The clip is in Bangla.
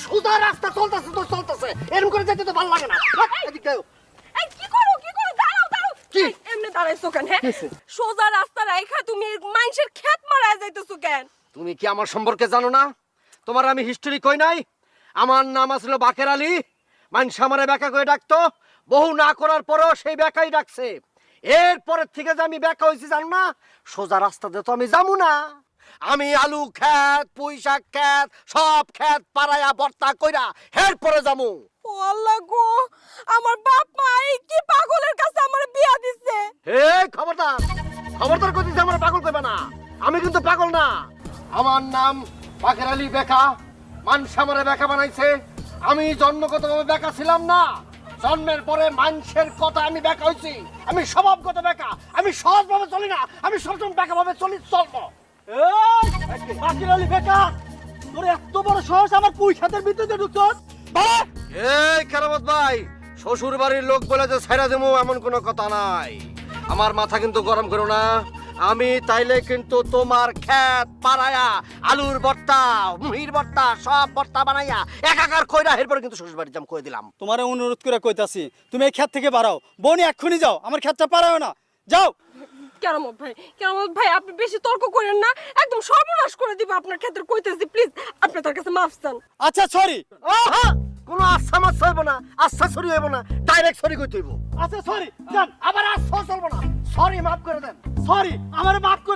সোজা রাস্তা চলতেছে তো চলতেছে, এরকম করে যেতে তো ভালো লাগে না। এদিকে আয়। এই কি করো দাঁড়াও কি? এই, এমনি দাঁড়াইছো কেন হ্যাঁ? কি হইছে? সোজা রাস্তা রাইখা তুমি মানুষের ক্ষেত মারায় যাইতেছো কেন? তুমি কি আমার সম্পর্কে জানো না? তোমার আমি হিস্টোরি কই নাই? আমার নাম আসলে বাকের আলী। মানুষ আমারে বেকা করে ডাকতো, বহু না করার পরেও সেই বেকাই ডাকছে। এরপরের থেকে যে আমি বেকা হয়েছি জানো না, সোজা রাস্তাতে তো আমি যাবো না। আমি আলু ক্ষেত, পুঁই শাক ক্ষেত, সব ক্ষেত পাড়ায়া বর্তা কইরা এরপরে যাবো। ও আল্লাহ গো, আমার বাপ মা এই কি পাগলের কাছে আমার বিয়া দিছে। হে খবরদার, খবরদার কইতেছি আমার পাগল কইবা না। আমি কিন্তু পাগল না। আমার নাম বাকের আলী বেকা। মানুষ আমারে বেকা বানাইছে। আমি জন্মগতভাবে বেকা ছিলাম না। জন্মের পরে মানুষের কথা আমি বেকা হইছি। আমি স্বভাবগত বেকা। আমি সহজভাবে চলি না। আমি সবসময় বেকা ভাবে চলবো। বাকের আলী বেকা, তোর এত বড় সাহস আমার পুঁই ক্ষেতের ভিতরে ঢুকছস? এই কেরামত ভাই, শ্বশুর বাড়ির লোক বলে যে ছেড়ে দেবো এমন কোনো কথা নাই। আমার মাথা কিন্তু গরম করো না। আমি তাইলে কিন্তু তোমার ক্ষেত পাড়ায়া আলুর ভর্তা, মুহির ভর্তা, সব ভর্তা বানাইয়া একাকার কইরা এরপরে কিন্তু শ্বশুর বাড়ি যাম কই দিলাম। তোমারে অনুরোধ করে কইতাছি, তুমি এই ক্ষেত থেকে বাড়াও। বনি এক্ষুনি যাও, আমার ক্ষেতটা পারাও না। যাও। কেরামত ভাই আপনি বেশি তর্ক করেন না, একদম সর্বনাশ করে দিব আপনার ক্ষেত্রে কইতেছি, প্লিজ আপনি তার কাছে মাফ চান। আচ্ছা সরি। আহা, কোনো আচ্ছা মাছ হইব না, আচ্ছা সরি হইব না, ডাইরেক্ট সরি কইতে হইব। আচ্ছা সরি, যান। আবার আচ্ছা চলবো না, সরি মাফ করে দেন। সরি, আমারে মাফ করে